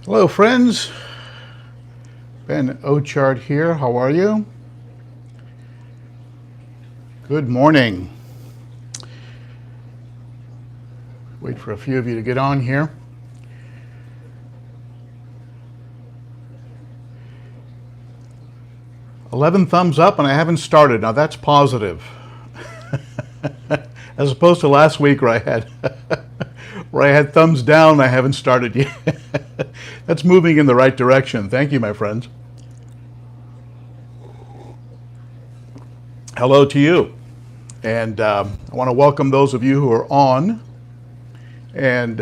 Hello friends, Ben Ochart here. How are you? Good morning. Wait for a few of you to get on here. "11 thumbs up and I haven't started." Now that's positive. As opposed to last week where I had thumbs down and I haven't started yet. That's moving in the right direction. Thank you, my friends. Hello to you. And I want to welcome those of you who are on. And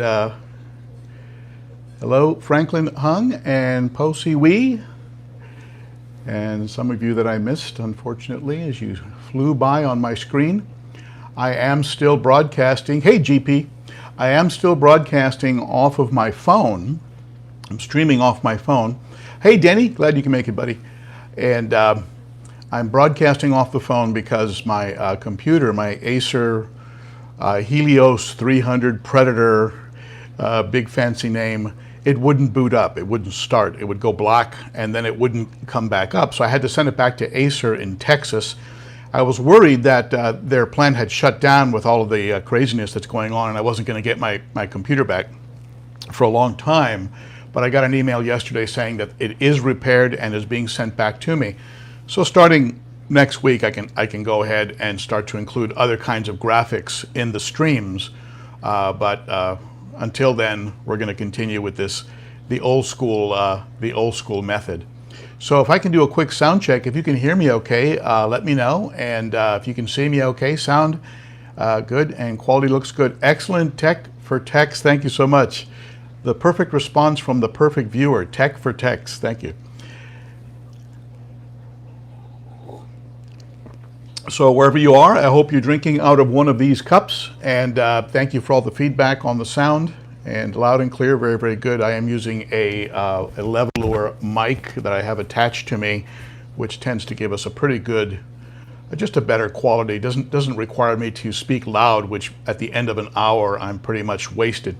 hello, Franklin Hung and Posey Wee. And some of you that I missed, unfortunately, as you flew by on my screen. I am still broadcasting. Hey, GP. I am still broadcasting off of my phone. I'm streaming off my phone. Hey, Denny, glad you can make it, buddy. And I'm broadcasting off the phone because my computer, my Acer Helios 300 Predator, big fancy name, it wouldn't boot up. It wouldn't start. It would go black and then it wouldn't come back up. So I had to send it back to Acer in Texas. I was worried that their plant had shut down with all of the craziness that's going on, and I wasn't going to get my computer back for a long time. But I got an email yesterday saying that it is repaired and is being sent back to me. So starting next week, I can go ahead and start to include other kinds of graphics in the streams. But until then, we're going to continue with the old school method. So if I can do a quick sound check, if you can hear me okay, let me know. And if you can see me okay, sound good and quality looks good. Excellent tech for text. Thank you so much. The perfect response from the perfect viewer. Tech for text. Thank you. So wherever you are, I hope you're drinking out of one of these cups. And thank you for all the feedback on the sound. And loud and clear, very, very good. I am using a leveler mic that I have attached to me, which tends to give us a pretty good, just a better quality. Doesn't require me to speak loud, which at the end of an hour, I'm pretty much wasted.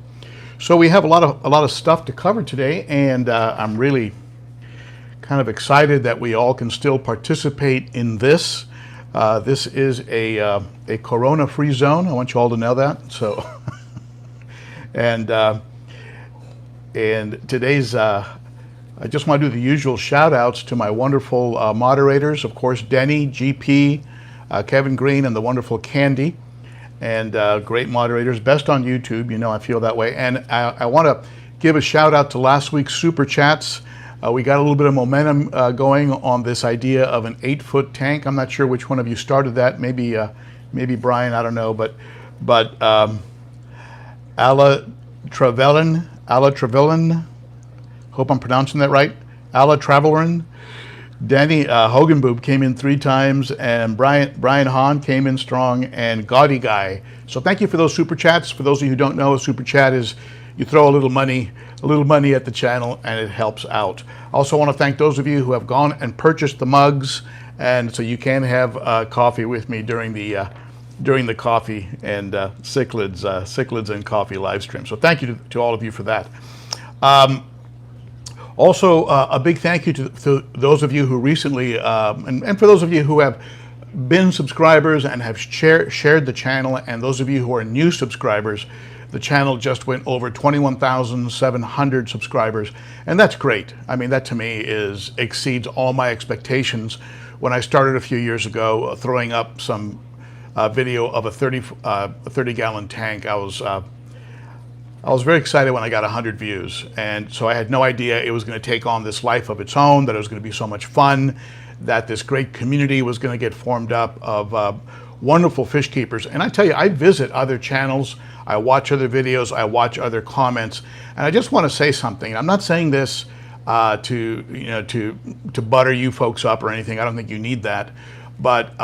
So we have a lot of stuff to cover today, and I'm really kind of excited that we all can still participate in this. This is a corona-free zone. I want you all to know that. So. And today's, I just want to do the usual shout outs to my wonderful moderators, of course, Denny, GP, Kevin Green, and the wonderful Candi, and great moderators, best on YouTube, you know I feel that way. And I want to give a shout out to last week's Super Chats. We got a little bit of momentum going on this idea of an 8-foot tank. I'm not sure which one of you started that, maybe Brian, I don't know, but Alla Trevelyan, hope I'm pronouncing that right. Alla Trevelyan. Danny Hoganboob came in 3 times, and Brian Hahn came in strong, and Gaudy Guy. So thank you for those super chats. For those of you who don't know, a super chat is you throw a little money at the channel, and it helps out. I also want to thank those of you who have gone and purchased the mugs, and so you can have coffee with me during the coffee and Cichlids and coffee live stream. So thank you to all of you for that. Also, a big thank you to those of you who recently, and for those of you who have been subscribers and have shared the channel, and those of you who are new subscribers. The channel just went over 21,700 subscribers, and that's great. I mean, that to me exceeds all my expectations. When I started a few years ago, throwing up some video of a 30-gallon tank, I was very excited when I got 100 views, and so I had no idea it was going to take on this life of its own, that it was going to be so much fun, that this great community was going to get formed up of wonderful fish keepers. And I tell you, I visit other channels, I watch other videos, I watch other comments, and I just want to say something. I'm not saying this to butter you folks up or anything. I don't think you need that, but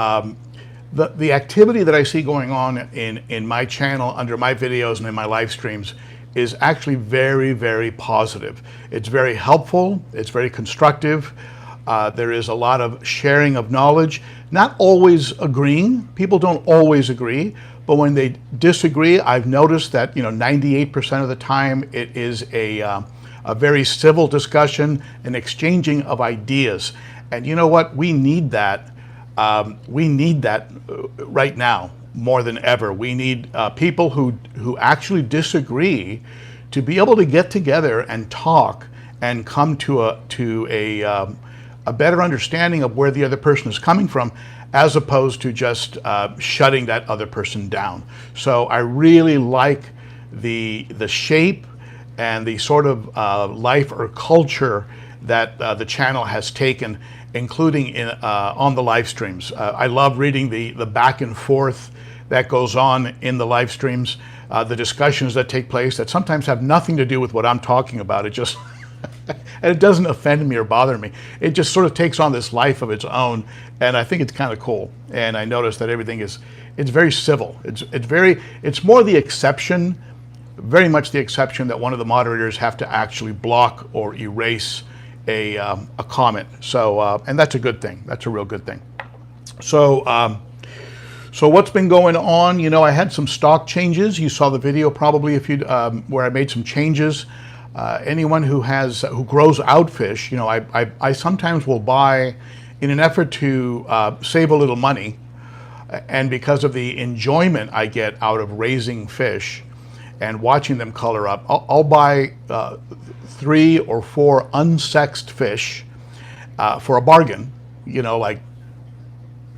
the activity that I see going on in my channel, under my videos and in my live streams, is actually very, very positive. It's very helpful. It's very constructive. There is a lot of sharing of knowledge, not always agreeing. People don't always agree, but when they disagree, I've noticed that 98% of the time it is a a very civil discussion, an exchanging of ideas. And you know what? We need that. Right now more than ever. We need people who actually disagree to be able to get together and talk and come to a better understanding of where the other person is coming from, as opposed to just shutting that other person down. So I really like the shape and the sort of life or culture that the channel has taken, including on the live streams. I love reading the back and forth that goes on in the live streams, the discussions that take place that sometimes have nothing to do with what I'm talking about. It just and it doesn't offend me or bother me. It just sort of takes on this life of its own, and I think it's kind of cool. And I notice that everything it's very civil. It's more the exception, very much the exception, that one of the moderators have to actually block or erase a comment. So and that's a good thing. That's a real good thing. So so what's been going on? You know, I had some stock changes. You saw the video probably if you where I made some changes. Anyone who grows out fish, you know, I sometimes will buy in an effort to save a little money, and because of the enjoyment I get out of raising fish and watching them color up, I'll buy 3 or 4 unsexed fish for a bargain, you know, like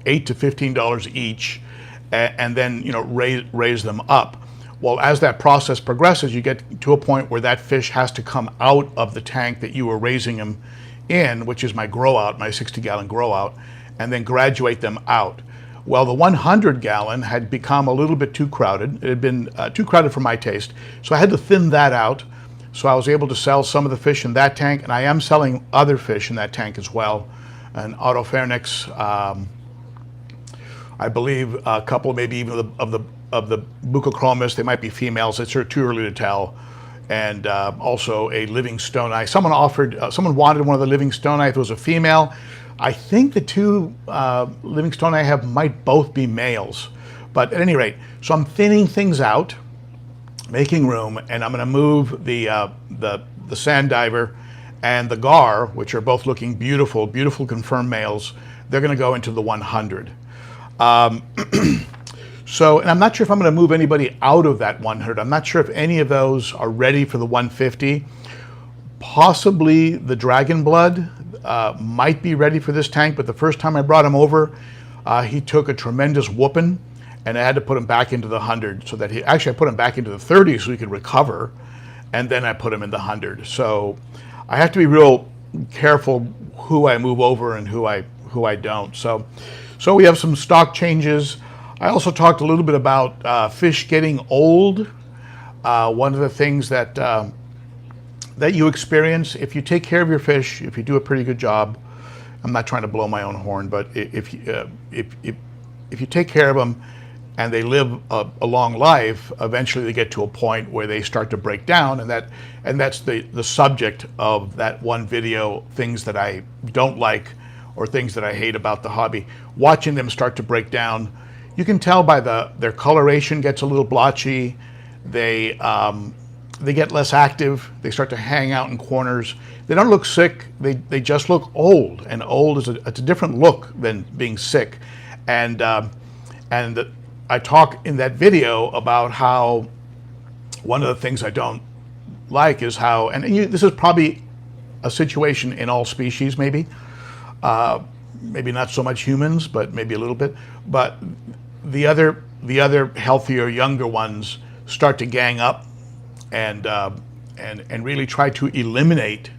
$8 to $15 each, and then, you know, raise them up. Well, as that process progresses, you get to a point where that fish has to come out of the tank that you were raising them in, which is my grow out, my 60-gallon grow out, and then graduate them out. Well, the 100-gallon had become a little bit too crowded. It had been too crowded for my taste, so I had to thin that out. So I was able to sell some of the fish in that tank, and I am selling other fish in that tank as well. An autopharynx, I believe a couple, maybe even of the bucochromis. They might be females. It's sort of too early to tell. And also a livingstone eye. Someone wanted one of the livingstone eye if it was a female. I think the 2 livingstone I have might both be males. But at any rate, so I'm thinning things out, making room, and I'm going to move the sand diver and the gar, which are both looking beautiful, beautiful confirmed males. They're going to go into the 100. So, and I'm not sure if I'm going to move anybody out of that 100. I'm not sure if any of those are ready for the 150. Possibly the Dragon Blood might be ready for this tank, but the first time I brought him over, he took a tremendous whooping, and I had to put him back into the 100 so that I put him back into the 30 so he could recover, and then I put him in the 100. So I have to be real careful who I move over and who I don't. So we have some stock changes. I also talked a little bit about fish getting old. One of the things that that you experience if you take care of your fish, if you do a pretty good job. I'm not trying to blow my own horn, but if you take care of them and they live a long life, eventually they get to a point where they start to break down, and that's the subject of that one video, things that I don't like or things that I hate about the hobby. Watching them start to break down, you can tell by their coloration gets a little blotchy. They get less active. They start to hang out in corners. They don't look sick. They just look old, and old is it's a different look than being sick. And I talk in that video about how one of the things I don't like is how, and this is probably a situation in all species, maybe not so much humans, but maybe a little bit. But the other healthier, younger ones start to gang up and really try to eliminate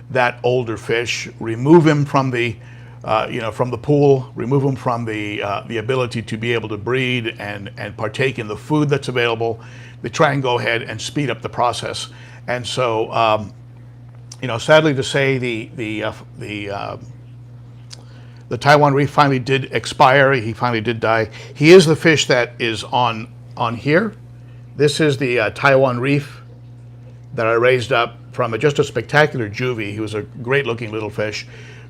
that older fish, remove him from the from the pool, remove him from the ability to be able to breed and partake in the food that's available. They try and go ahead and speed up the process. And so, sadly to say, the Taiwan reef finally did expire. He finally did die. He is the fish that is on here. This is the Taiwan reef that I raised up from just a spectacular juvie. He was a great looking little fish.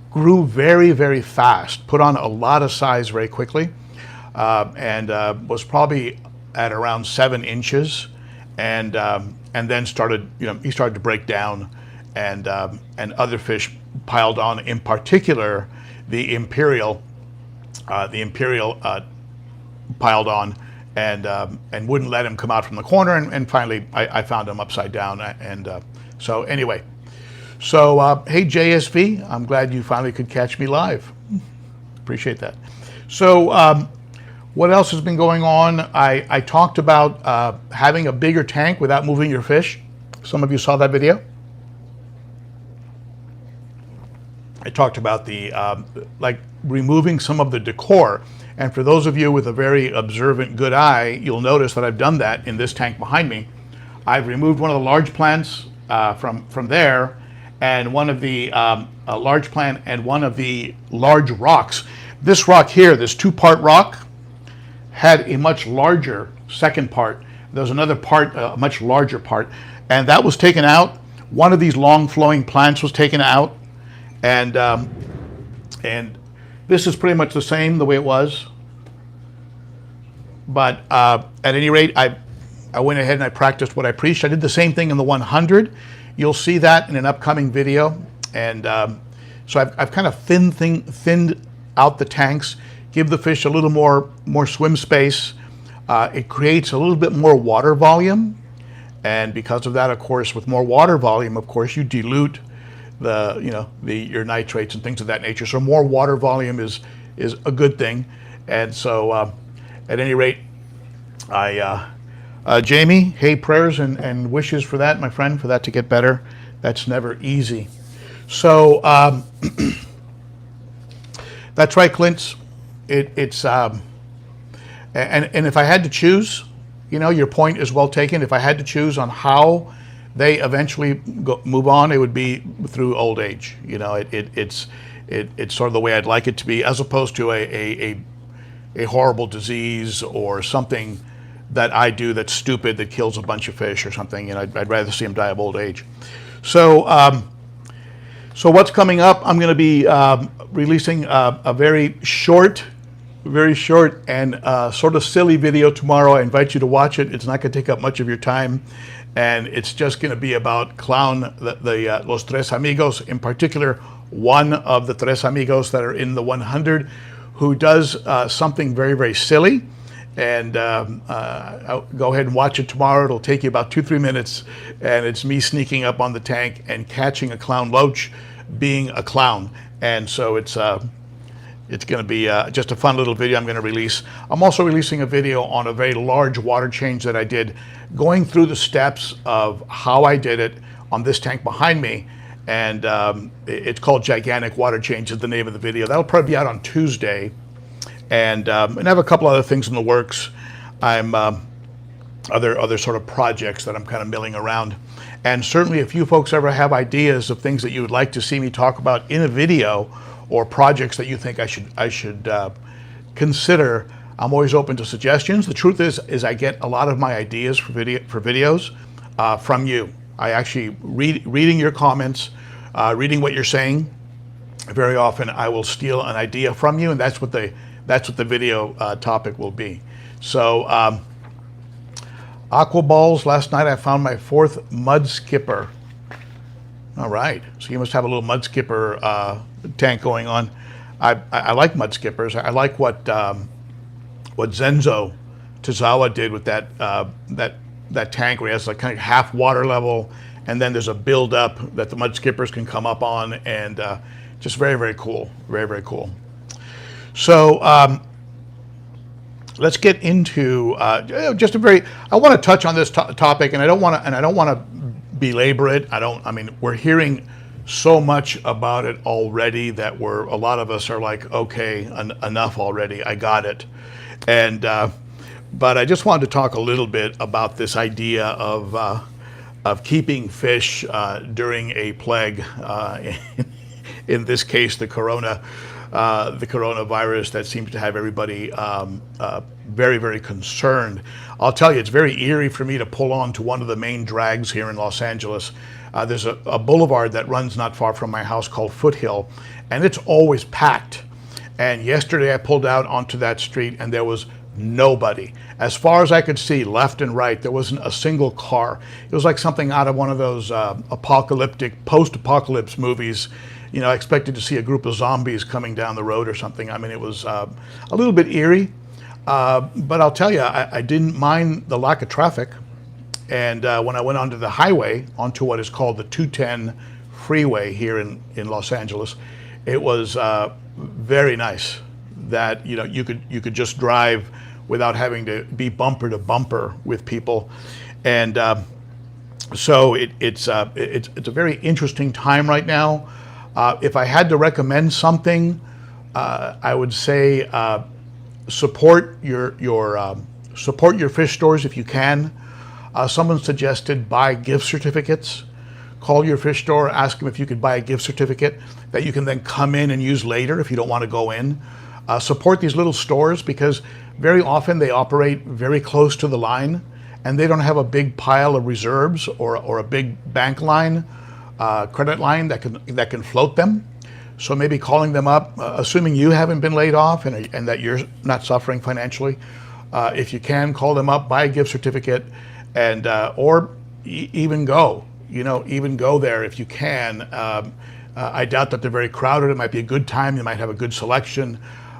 Grew very, very fast, put on a lot of size very quickly, and was probably at around 7 inches. And and then started, he started to break down, and other fish piled on. In particular, the Imperial piled on, and wouldn't let him come out from the corner. And finally, I found him upside down. And so anyway, so hey JSV, I'm glad you finally could catch me live. Appreciate that. So what else has been going on? I talked about having a bigger tank without moving your fish. Some of you saw that video. I talked about the like removing some of the decor. And for those of you with a very observant, good eye, you'll notice that I've done that in this tank behind me. I've removed one of the large plants from there, and one of the large plant and one of the large rocks. This rock here, this 2-part rock, had a much larger second part. There was another part, a much larger part, and that was taken out. One of these long flowing plants was taken out, and this is pretty much the same the way it was. But at any rate, I went ahead and I practiced what I preached. I did the same thing in the 100. You'll see that in an upcoming video. And so I've kind of thinned out the tanks, give the fish a little more swim space. It creates a little bit more water volume. And because of that, of course, with more water volume, of course, you dilute your nitrates and things of that nature. So more water volume is a good thing. And so at any rate, Jamie, hey, prayers and wishes for that, my friend, for that to get better. That's never easy. So that's right, Clint. It's and if I had to choose, your point is well taken. If I had to choose on how they eventually move on, it would be through old age. It's sort of the way I'd like it to be, as opposed to a horrible disease or something that I do that's stupid, that kills a bunch of fish or something. I'd rather see them die of old age. So what's coming up? I'm going to be releasing a very short and sort of silly video tomorrow. I invite you to watch it. It's not going to take up much of your time, and it's just going to be about clown the Los Tres Amigos, in particular one of the Tres Amigos that are in the 100, who does something very, very silly. And I'll go ahead and watch it tomorrow. It'll take you about 2-3 minutes, and it's me sneaking up on the tank and catching a clown loach, being a clown. And so it's going to be just a fun little video I'm going to release. I'm also releasing a video on a very large water change that I did, going through the steps of how I did it on this tank behind me. And it's called Gigantic Water Change is the name of the video. That'll probably be out on Tuesday. And I have a couple other things in the works. I'm other sort of projects that I'm kind of milling around. And certainly if you folks ever have ideas of things that you would like to see me talk about in a video, or projects that you think I should consider, I'm always open to suggestions. The truth is I get a lot of my ideas for videos from you. I actually reading your comments, reading what you're saying. Very often I will steal an idea from you, and that's what the video topic will be. So aqua balls. Last night I found my 4th mud skipper. All right, so you must have a little mud skipper tank going on. I like mud skippers. I like what Zenzo Tozawa did with that tank, where he has like kind of half water level, and then there's a build up that the mud skippers can come up on, and just very, very cool, very, very cool. So let's get into just a very. I want to touch on this topic, and I don't want to belabor it. I mean, we're hearing so much about it already that a lot of us are like, okay, enough already. I got it. And but I just wanted to talk a little bit about this idea of keeping fish during a plague. In this case, the coronavirus that seems to have everybody very, very concerned. I'll tell you, it's very eerie for me to pull on to one of the main drags here in Los Angeles. There's a boulevard that runs not far from my house called Foothill, and it's always packed. And yesterday I pulled out onto that street, and there was Nobody. As far as I could see, left and right, there wasn't a single car. It was like something out of one of those apocalyptic, post-apocalypse movies. You know, I expected to see a group of zombies coming down the road or something. I mean, it was a little bit eerie, but I'll tell you, I didn't mind the lack of traffic. And when I went onto the highway, onto what is called the 210 freeway here in Los Angeles, it was very nice that, you know, you could just drive without having to be bumper to bumper with people. And so it's a very interesting time right now. If I had to recommend something, I would say support your fish stores if you can. Someone suggested buy gift certificates. Call your fish store, ask them if you could buy a gift certificate that you can then come in and use later if you don't want to go in. Support these little stores because very often they operate very close to the line and they don't have a big pile of reserves or a big bank line, credit line that can float them. So maybe calling them up, assuming you haven't been laid off and that you're not suffering financially, if you can, call them up, buy a gift certificate, and or even go. You know, even go there if you can. I doubt that they're very crowded. It might be a good time. You might have a good selection.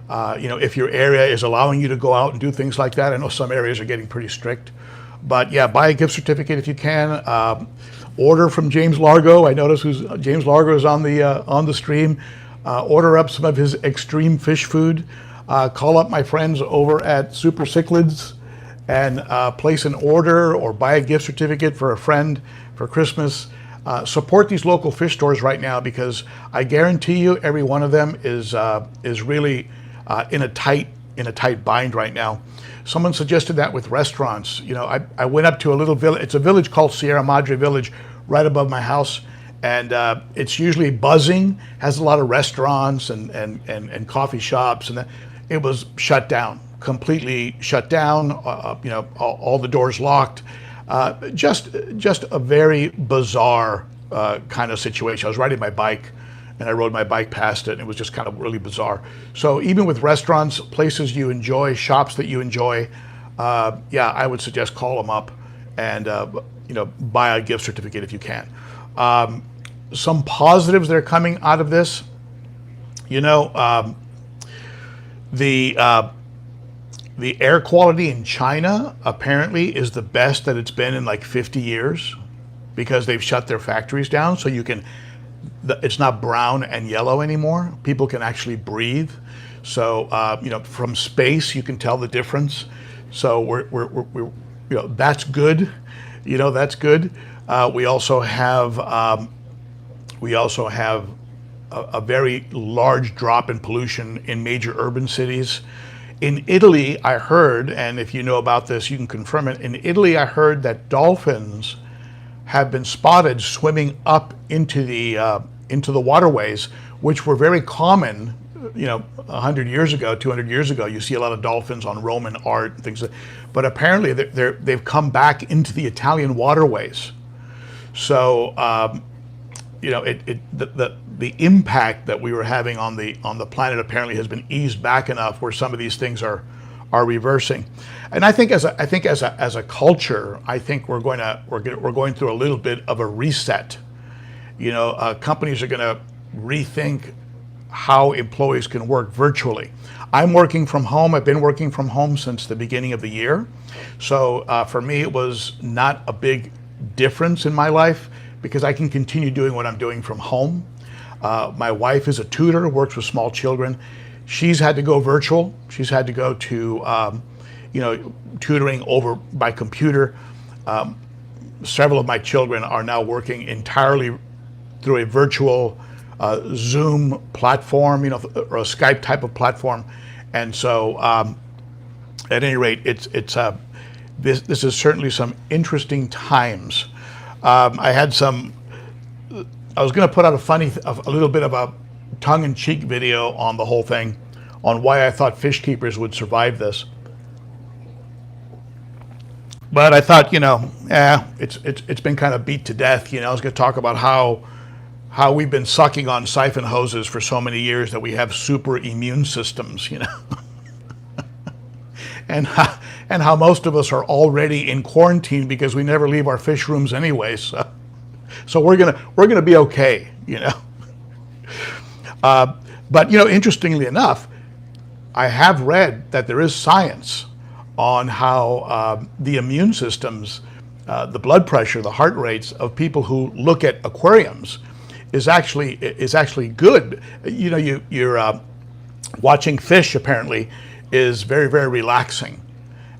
You know, if your area is allowing you to go out and do things like that. I know some areas are getting pretty strict. But yeah, buy a gift certificate if you can. Order from James Largo. I notice James Largo is on the stream. Order up some of his extreme fish food. Call up my friends over at Super Cichlids and place an order or buy a gift certificate for a friend for Christmas. Support these local fish stores right now because I guarantee you every one of them is really in a tight bind right now. Someone suggested that with restaurants. You know, I went up to a little village. It's a village called Sierra Madre Village right above my house. And it's usually buzzing, has a lot of restaurants and coffee shops. And it was shut down, completely shut down. You know, all the doors locked. Just a very bizarre kind of situation. I was riding my bike and I rode my bike past it and it was just kind of really bizarre. So even with restaurants, places you enjoy, shops that you enjoy, yeah, I would suggest call them up and you know, buy a gift certificate if you can. Some positives that are coming out of this, you know, the air quality in China apparently is the best that it's been in like 50 years because they've shut their factories down. So you can, it's not brown and yellow anymore. People can actually breathe. So, you know, from space, you can tell the difference. So we're you know, that's good. You know, that's good. We also have a very large drop in pollution in major urban cities. In Italy, I heard, and if you know about this, you can confirm it. In Italy, I heard that dolphins have been spotted swimming up into the waterways, which were very common, you know, 100 years ago, 200 years ago. You see a lot of dolphins on Roman art and things, but apparently they've come back into the Italian waterways. So, you know, the impact that we were having on the planet apparently has been eased back enough where some of these things are reversing. And I think as a culture, I think we're going through a little bit of a reset. You know, companies are going to rethink how employees can work virtually. I'm working from home. I've been working from home since the beginning of the year. So for me, it was not a big difference in my life because I can continue doing what I'm doing from home. My wife is a tutor, works with small children. She's had to go virtual. She's had to go to, you know, tutoring over by computer. Several of my children are now working entirely through a virtual Zoom platform, you know, or a Skype type of platform. And so, at any rate, this is certainly some interesting times. I was going to put out a little bit of a tongue-in-cheek video on the whole thing, on why I thought fish keepers would survive this. But I thought, you know, it's been kind of beat to death. You know, I was going to talk about how we've been sucking on siphon hoses for so many years that we have super immune systems. You know, and how most of us are already in quarantine because we never leave our fish rooms anyway. So we're gonna be okay, you know. But you know, interestingly enough, I have read that there is science on how the immune systems, the blood pressure, the heart rates of people who look at aquariums is actually good. You know, you're watching fish apparently is very, very relaxing,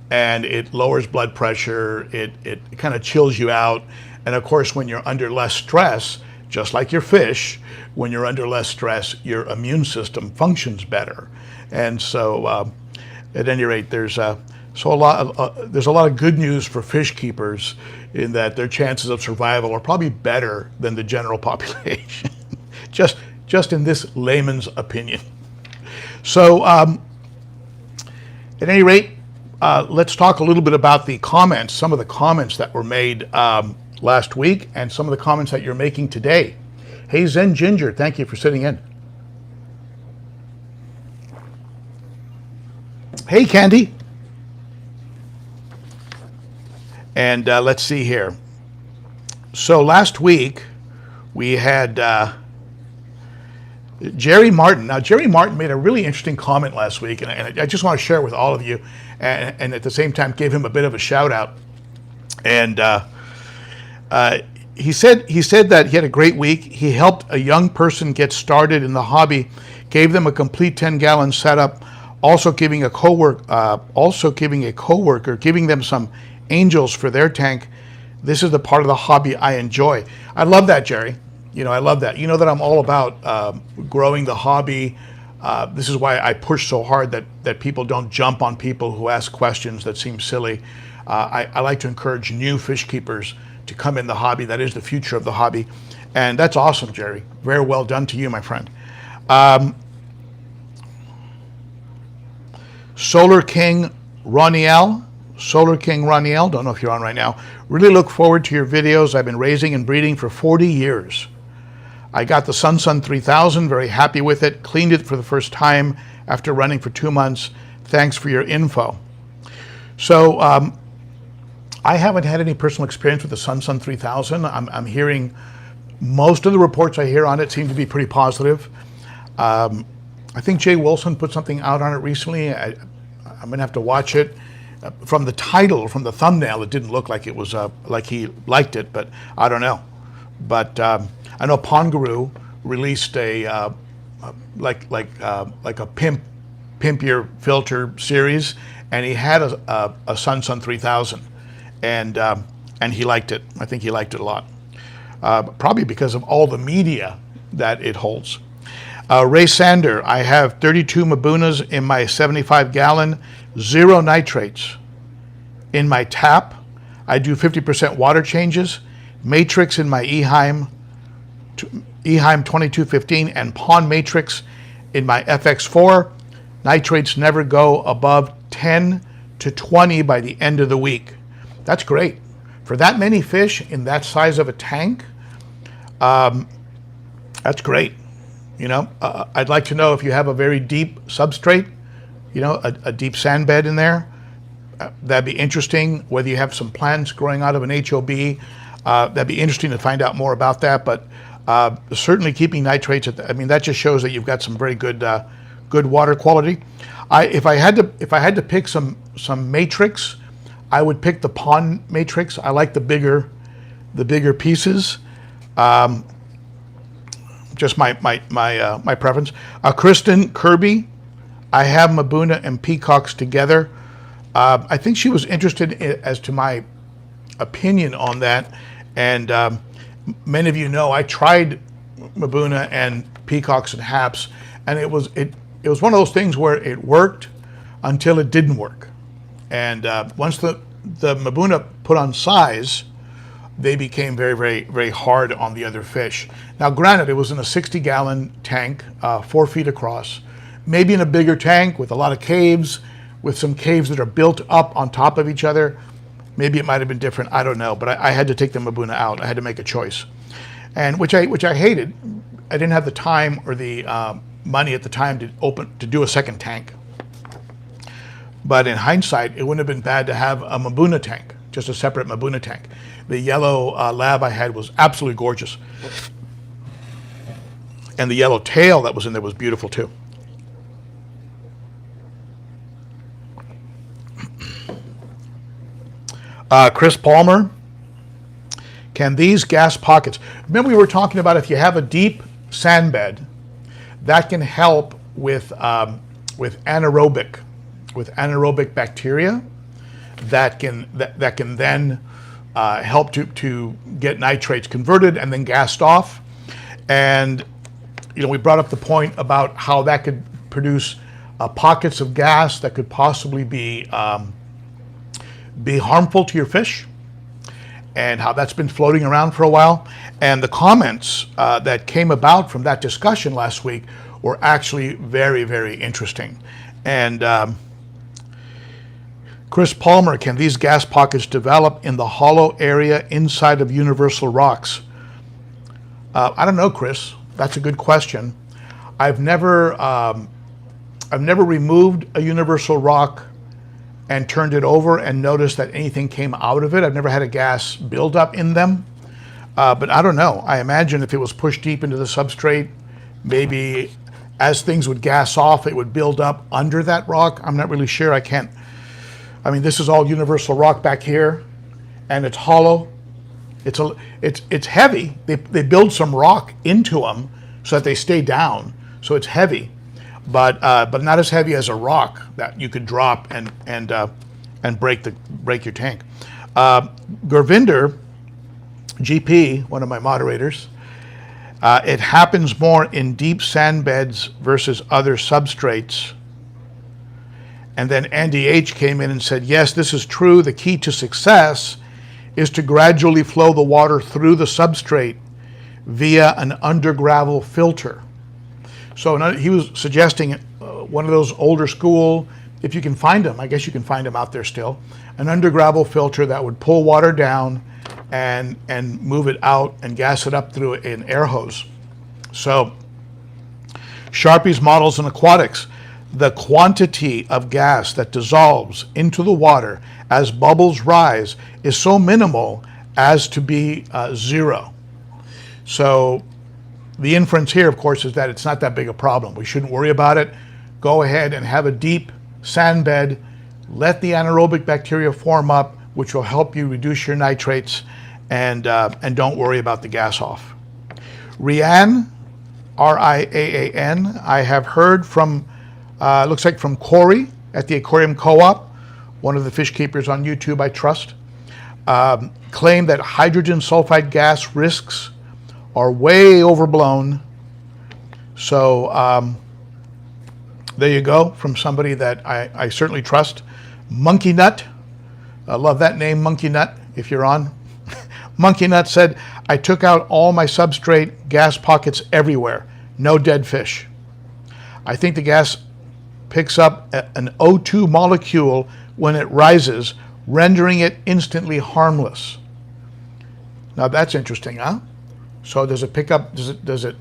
and it lowers blood pressure. It kind of chills you out, and of course, when you're under less stress, just like your fish, when you're under less stress, your immune system functions better. And so, at any rate, there's a lot of good news for fish keepers in that their chances of survival are probably better than the general population, just in this layman's opinion. So, at any rate, let's talk a little bit about the comments, some of the comments that were made last week, and some of the comments that you're making today. Hey, Zen Ginger, thank you for sitting in. Hey, Candi. And let's see here. So last week we had Jerry Martin. Now, Jerry Martin made a really interesting comment last week, and I just want to share it with all of you, and at the same time give him a bit of a shout out. And he said that he had a great week. He helped a young person get started in the hobby, gave them a complete 10-gallon setup, also giving a coworker, giving them some angels for their tank. This is the part of the hobby I enjoy. I love that, Jerry. You know, I love that. You know that I'm all about growing the hobby. This is why I push so hard that people don't jump on people who ask questions that seem silly. I like to encourage new fish keepers to come in the hobby. That is the future of the hobby. And that's awesome, Jerry. Very well done to you, my friend. Solar King Ronnie L. Don't know if you're on right now. Really look forward to your videos. I've been raising and breeding for 40 years. I got the Sun 3000, very happy with it. Cleaned it for the first time after running for 2 months. Thanks for your info. So I haven't had any personal experience with the Sun 3000. I'm hearing most of the reports I hear on it seem to be pretty positive. I think Jay Wilson put something out on it recently. I'm gonna have to watch it. From the title, from the thumbnail, it didn't look like it was like he liked it, but I don't know. But I know Pond Guru released a like a pimp your filter series, and he had a Sun 3000, and he liked it. I think he liked it a lot, probably because of all the media that it holds. Ray Sander, I have 32 Mabunas in my 75-gallon, 0 nitrates. In my tap, I do 50% water changes, matrix in my Eheim 2215, and pond matrix in my FX4. Nitrates never go above 10 to 20 by the end of the week. That's great. For that many fish in that size of a tank, that's great. You know, I'd like to know if you have a very deep substrate, you know, a deep sand bed in there. That'd be interesting. Whether you have some plants growing out of an HOB, that'd be interesting to find out more about that. But certainly keeping nitrates at I mean, that just shows that you've got some very good good water quality. If I had to pick some matrix, I would pick the pond matrix. I like the bigger pieces. Just my preference. Kristen Kirby, I have Mabuna and peacocks together. I think she was interested as to my opinion on that, and many of you know I tried Mabuna and peacocks and haps, and it was one of those things where it worked until it didn't work, and once the Mabuna put on size, they became very, very, very hard on the other fish. Now, granted, it was in a 60-gallon tank, 4 feet across, maybe in a bigger tank with a lot of caves, with some caves that are built up on top of each other. Maybe it might have been different, I don't know, but I had to take the Mabuna out. I had to make a choice, and which I hated. I didn't have the time or the money at the time to do a second tank. But in hindsight, it wouldn't have been bad to have a Mabuna tank, just a separate Mabuna tank. The yellow lab I had was absolutely gorgeous. And the yellow tail that was in there was beautiful too. Chris Palmer, can these gas pockets, remember we were talking about if you have a deep sand bed, that can help with anaerobic bacteria that can then help to get nitrates converted and then gassed off. And we brought up the point about how that could produce pockets of gas that could possibly be harmful to your fish, and how that's been floating around for a while. And the comments that came about from that discussion last week were actually very, very interesting. And Chris Palmer, can these gas pockets develop in the hollow area inside of universal rocks? I don't know, Chris. That's a good question. I've never removed a universal rock and turned it over and noticed that anything came out of it. I've never had a gas buildup in them, but I don't know. I imagine if it was pushed deep into the substrate, maybe as things would gas off, it would build up under that rock. I'm not really sure. This is all universal rock back here, and it's hollow. It's heavy. They build some rock into them so that they stay down. So it's heavy, but not as heavy as a rock that you could drop and break your tank. Gurvinder, GP, one of my moderators, it happens more in deep sand beds versus other substrates. And then Andy H came in and said, yes, this is true. The key to success is to gradually flow the water through the substrate via an undergravel filter. So he was suggesting one of those older school, if you can find them, I guess you can find them out there still, an undergravel filter that would pull water down and move it out and gas it up through an air hose. So Sharpie's models and Aquatics, the quantity of gas that dissolves into the water as bubbles rise is so minimal as to be zero. So the inference here, of course, is that it's not that big a problem. We shouldn't worry about it. Go ahead and have a deep sand bed. Let the anaerobic bacteria form up, which will help you reduce your nitrates, and don't worry about the gas off. Rian, R-I-A-A-N, I have heard from, looks like from Corey at the Aquarium Co-op, one of the fish keepers on YouTube I trust, claim that hydrogen sulfide gas risks are way overblown. So there you go, from somebody that I certainly trust. Monkey Nut, I love that name, Monkey Nut, if you're on. Monkey Nut said, I took out all my substrate gas pockets everywhere, no dead fish. I think the gas picks up an O2 molecule when it rises, rendering it instantly harmless. Now that's interesting, huh? So does it pick up, does it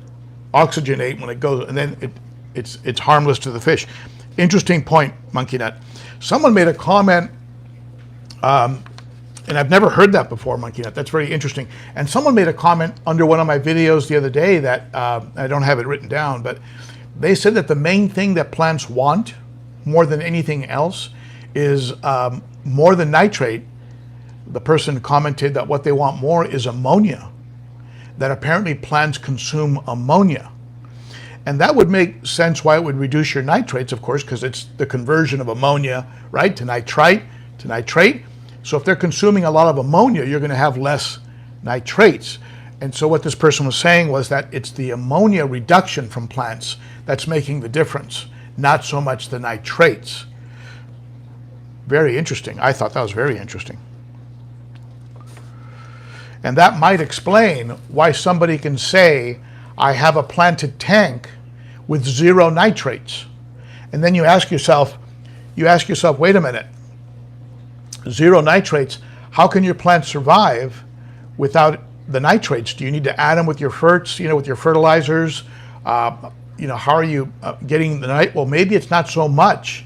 oxygenate when it goes, and then it's harmless to the fish? Interesting point, Monkey Nut. Someone made a comment, and I've never heard that before, Monkey Nut. That's very interesting. And someone made a comment under one of my videos the other day that, I don't have it written down, but they said that the main thing that plants want more than anything else is more than nitrate. The person commented that what they want more is ammonia, that apparently plants consume ammonia. And that would make sense why it would reduce your nitrates, of course, because it's the conversion of ammonia, right, to nitrite, to nitrate. So if they're consuming a lot of ammonia, you're going to have less nitrates. And so what this person was saying was that it's the ammonia reduction from plants that's making the difference, not so much the nitrates. Very interesting. I thought that was very interesting. And that might explain why somebody can say, I have a planted tank with 0 nitrates. And then you ask yourself, wait a minute, 0 nitrates, how can your plant survive without the nitrates? Do you need to add them with your ferts, with your fertilizers? How are you getting the nitrate? Well, maybe it's not so much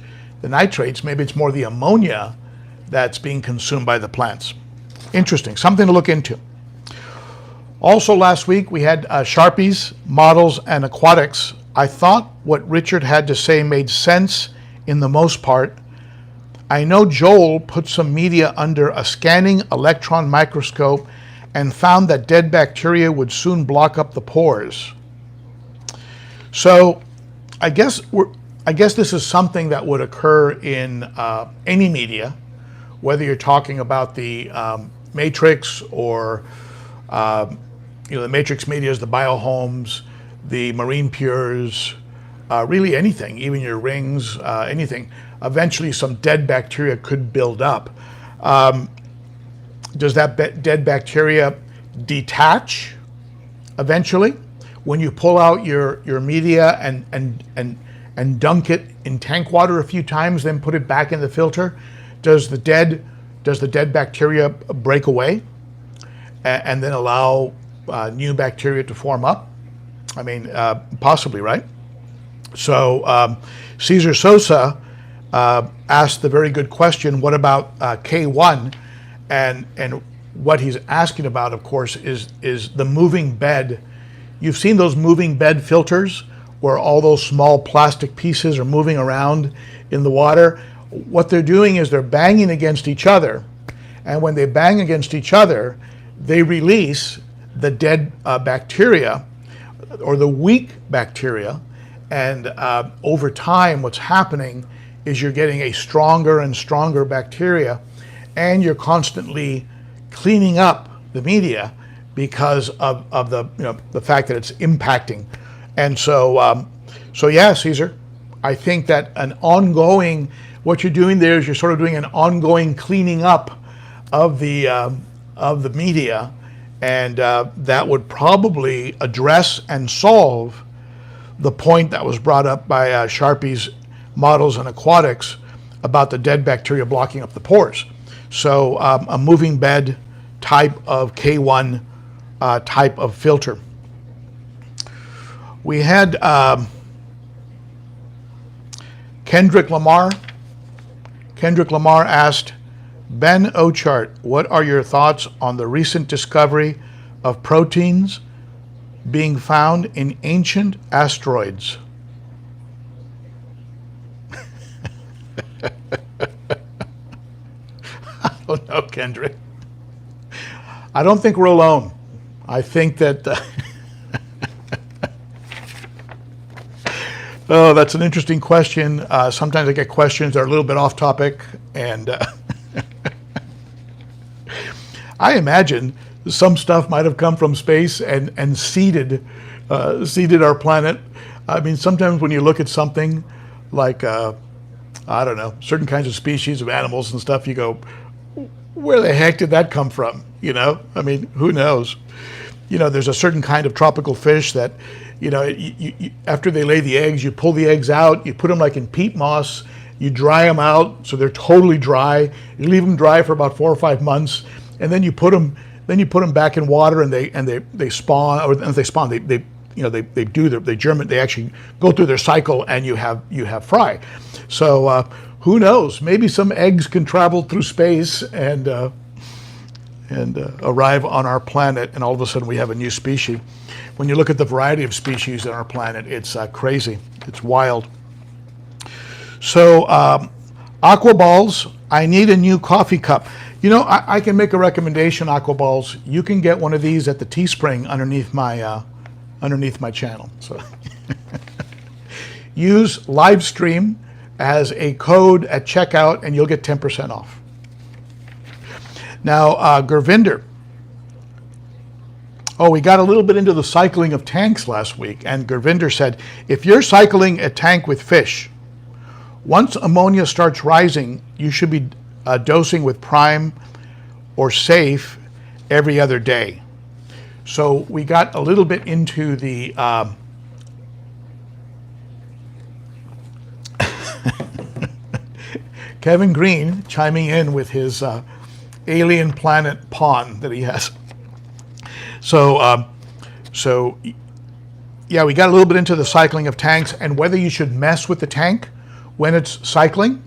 nitrates. Maybe it's more the ammonia that's being consumed by the plants. Interesting, something to look into. Also last week we had Sharpies, Models, and Aquatics. I thought what Richard had to say made sense in the most part. I know Joel put some media under a scanning electron microscope and found that dead bacteria would soon block up the pores. So I guess this is something that would occur in any media, whether you're talking about the matrix or the matrix media is the biohomes, the marine pures, really anything, even your rings, anything. Eventually some dead bacteria could build up. Does that dead bacteria detach eventually? When you pull out your media and dunk it in tank water a few times, then put it back in the filter, does the dead bacteria break away and then allow new bacteria to form up? I mean, possibly, right? So Cesar Sosa asked the very good question, what about K1? And what he's asking about, of course, is the moving bed. You've seen those moving bed filters where all those small plastic pieces are moving around in the water. What they're doing is they're banging against each other. And when they bang against each other, they release the dead bacteria or the weak bacteria. And over time, what's happening is you're getting a stronger and stronger bacteria, and you're constantly cleaning up the media because of the fact that it's impacting. And so yeah, Caesar, I think that what you're doing there is you're sort of doing an ongoing cleaning up of the media, and that would probably address and solve the point that was brought up by Sharpies, Models, and Aquatics about the dead bacteria blocking up the pores. So a moving bed type of K1 type of filter. We had Kendrick Lamar. Kendrick Lamar asked, Ben Ochart, what are your thoughts on the recent discovery of proteins being found in ancient asteroids? I don't know, Kendrick. I don't think we're alone. I think that oh, that's an interesting question. Sometimes I get questions that are a little bit off topic, and I imagine some stuff might have come from space and seeded our planet. I mean, sometimes when you look at something like I don't know, certain kinds of species of animals and stuff, you go, where the heck did that come from? You know, I mean, who knows? You know, there's a certain kind of tropical fish that, you know, you, after they lay the eggs, you pull the eggs out, you put them like in peat moss, you dry them out so they're totally dry. You leave them dry for about 4 or 5 months, and then you put them back in water, and they spawn, or if they spawn, they germinate, they actually go through their cycle, and you have fry. So who knows? Maybe some eggs can travel through space and arrive on our planet, and all of a sudden we have a new species. When you look at the variety of species on our planet, it's crazy. It's wild. So Aqua Balls, I need a new coffee cup. You know, I can make a recommendation, Aqua Balls. You can get one of these at the Teaspring underneath my channel. So use live stream as a code at checkout, and you'll get 10% off. Now, Gurvinder. Oh, we got a little bit into the cycling of tanks last week, and Gurvinder said, if you're cycling a tank with fish, once ammonia starts rising, you should be dosing with prime or safe every other day. So we got a little bit into the Kevin Green chiming in with his alien planet pawn that he has. So yeah, we got a little bit into the cycling of tanks and whether you should mess with the tank when it's cycling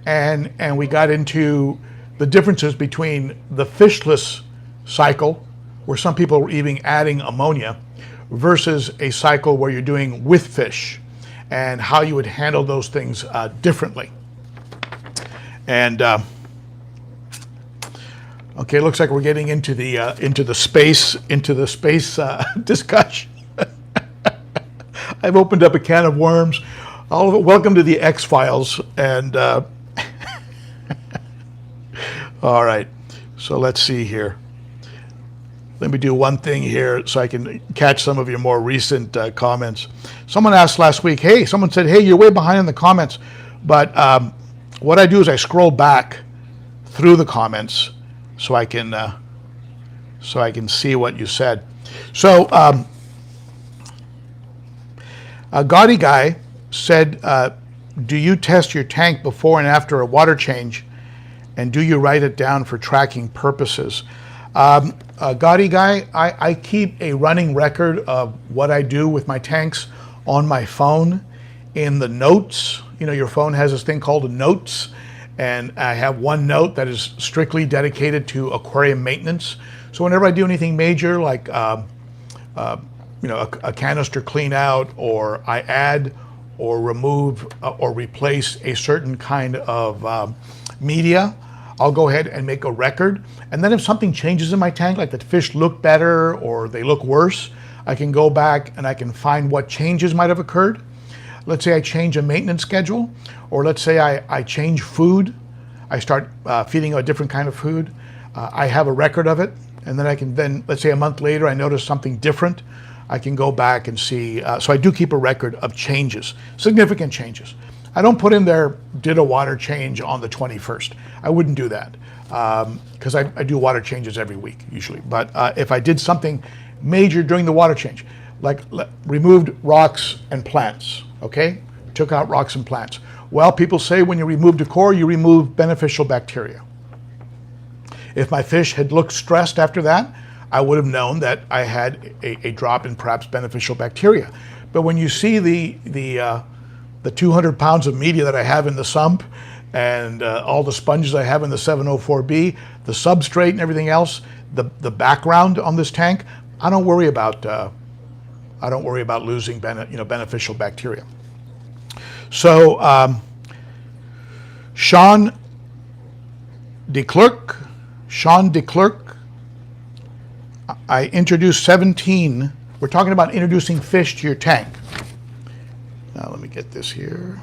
and we got into the differences between the fishless cycle, where some people were even adding ammonia, versus a cycle where you're doing with fish, and how you would handle those things differently. And okay, looks like we're getting into the space discussion. I've opened up a can of worms. Welcome to the X-Files. And all right, so let's see here. Let me do one thing here so I can catch some of your more recent comments. Someone asked last week, someone said, hey, you're way behind in the comments. But what I do is I scroll back through the comments so I can see what you said. So a Gaudy guy said, do you test your tank before and after a water change, and do you write it down for tracking purposes? Gaudy guy, I keep a running record of what I do with my tanks on my phone in the notes. You know, your phone has this thing called notes, and I have one note that is strictly dedicated to aquarium maintenance. So whenever I do anything major, like a canister clean out, or I add or remove or replace a certain kind of media, I'll go ahead and make a record. And then if something changes in my tank, like the fish look better or they look worse, I can go back and I can find what changes might have occurred. Let's say I change a maintenance schedule, or let's say I change food. I start feeding a different kind of food. I have a record of it, and then I can let's say a month later, I notice something different. I can go back and see. So I do keep a record of changes, significant changes. I don't put in there, did a water change on the 21st. I wouldn't do that because I do water changes every week usually. But if I did something major during the water change, like removed rocks and plants, okay? Took out rocks and plants. Well, people say when you remove decor, you remove beneficial bacteria. If my fish had looked stressed after that, I would have known that I had a drop in perhaps beneficial bacteria. But when you see the 200 pounds of media that I have in the sump, and all the sponges I have in the 704B, the substrate and everything else, the background on this tank, I don't worry about losing beneficial bacteria. So Sean DeClerc, I introduced 17. We're talking about introducing fish to your tank. Now let me get this here.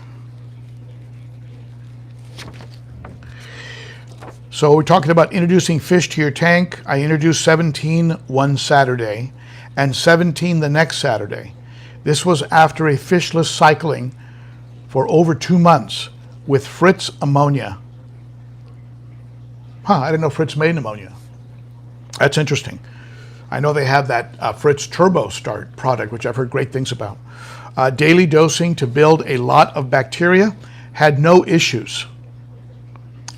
So we're talking about introducing fish to your tank. I introduced 17 one Saturday and 17 the next Saturday. This was after a fishless cycling for over 2 months with Fritz ammonia. I didn't know Fritz made ammonia. That's interesting. I know they have that Fritz Turbo Start product, which I've heard great things about. Daily dosing to build a lot of bacteria, had no issues.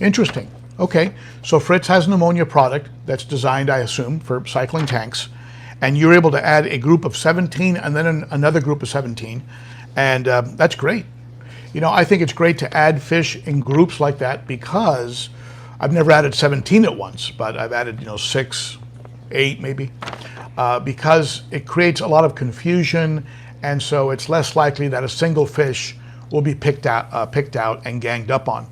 Interesting. Okay, so Fritz has an ammonia product that's designed, I assume, for cycling tanks, and you're able to add a group of 17 and then another group of 17, and that's great. You know, I think it's great to add fish in groups like that because I've never added 17 at once, but I've added 6, 8 maybe, because it creates a lot of confusion, and so it's less likely that a single fish will be picked out and ganged up on.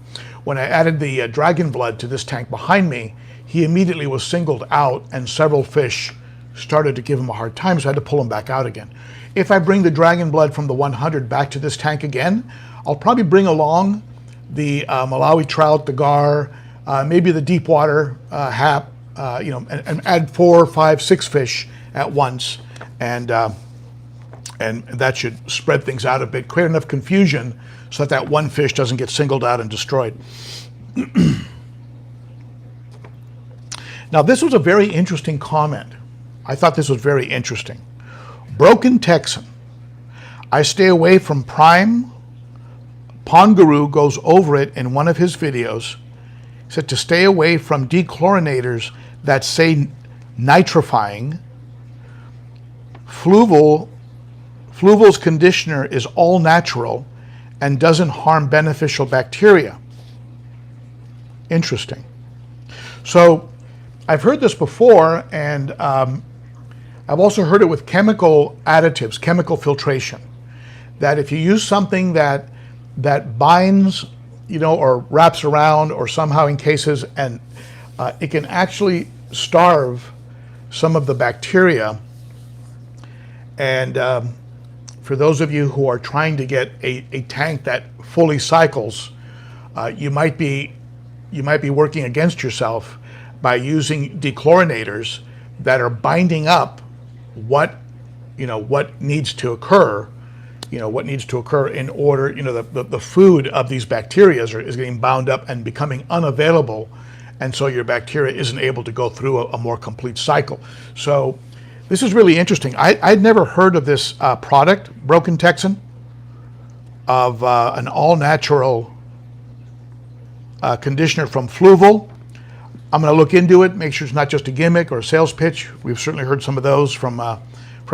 When I added the dragon blood to this tank behind me, he immediately was singled out, and several fish started to give him a hard time, so I had to pull him back out again. If I bring the dragon blood from the 100 back to this tank again, I'll probably bring along the Malawi trout, the gar, maybe the deep water hap, and add 4, 5, 6 fish at once, and that should spread things out a bit, create enough confusion so that one fish doesn't get singled out and destroyed. Now, this was a very interesting comment. I thought this was very interesting. Broken Texan. I stay away from prime. Pond Guru goes over it in one of his videos. He said to stay away from dechlorinators that say nitrifying. Fluval's conditioner is all natural and doesn't harm beneficial bacteria. Interesting. So I've heard this before, and I've also heard it with chemical additives, chemical filtration, that if you use something that binds, or wraps around or somehow encases, and it can actually starve some of the bacteria. And for those of you who are trying to get a tank that fully cycles, you might be working against yourself by using dechlorinators that are binding up what needs to occur, in order, the food of these bacteria is getting bound up and becoming unavailable, and so your bacteria isn't able to go through a more complete cycle. So this is really interesting. I'd never heard of this product, Broken Texan, of an all-natural conditioner from Fluval. I'm going to look into it, make sure it's not just a gimmick or a sales pitch. We've certainly heard some of those from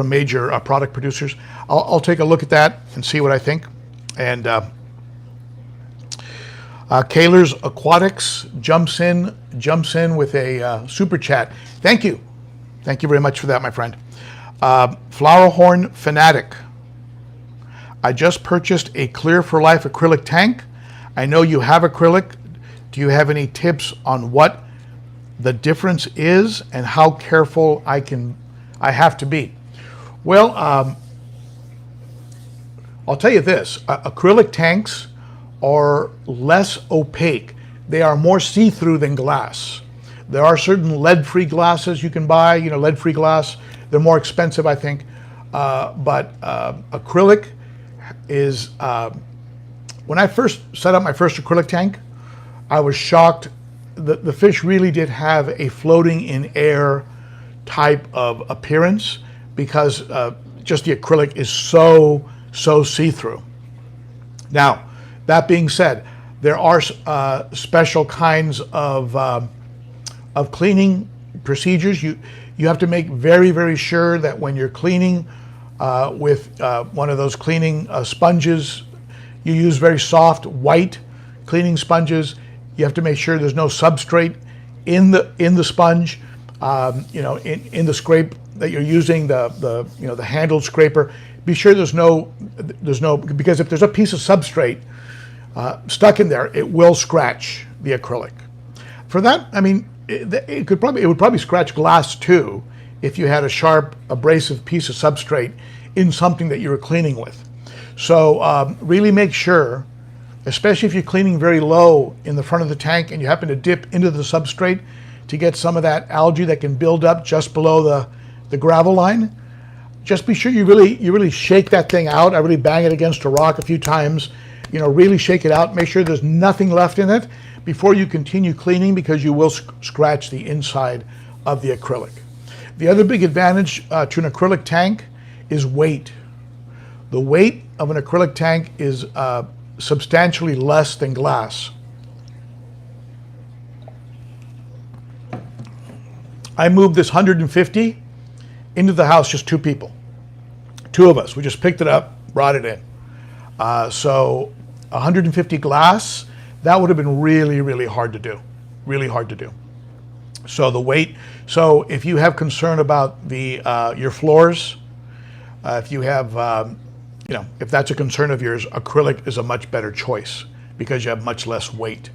major product producers. I'll take a look at that and see what I think. And Kaler's Aquatics jumps in with a super chat. Thank you very much for that, my friend. Flowerhorn Fanatic. I just purchased a Clear for Life acrylic tank. I know you have acrylic. Do you have any tips on what the difference is and how careful I have to be? Well, I'll tell you this, acrylic tanks are less opaque. They are more see-through than glass. There are certain lead-free glasses you can buy, lead-free glass. They're more expensive, I think. But acrylic is, when I first set up my first acrylic tank, I was shocked. The fish really did have a floating in air type of appearance because just the acrylic is so see-through. Now, that being said, there are special kinds of cleaning procedures. You have to make very, very sure that when you're cleaning with one of those cleaning sponges, you use very soft white cleaning sponges. You have to make sure there's no substrate in the sponge, in the scrape that you're using, the handled scraper. Be sure there's no, because if there's a piece of substrate stuck in there, it will scratch the acrylic. For that, I mean, it would probably scratch glass too if you had a sharp, abrasive piece of substrate in something that you were cleaning with. So really make sure, especially if you're cleaning very low in the front of the tank and you happen to dip into the substrate to get some of that algae that can build up just below the gravel line, just be sure you really shake that thing out. I really bang it against a rock a few times, really shake it out, make sure there's nothing left in it before you continue cleaning, because you will scratch the inside of the acrylic. The other big advantage to an acrylic tank is weight. The weight of an acrylic tank is substantially less than glass. I moved this 150 into the house, just two people. Two of us. We just picked it up, brought it in. So 150 glass, that would have been really, really hard to do. Really hard to do. So the weight, so if you have concern about your floors, if you have, if that's a concern of yours, acrylic is a much better choice because you have much less weight.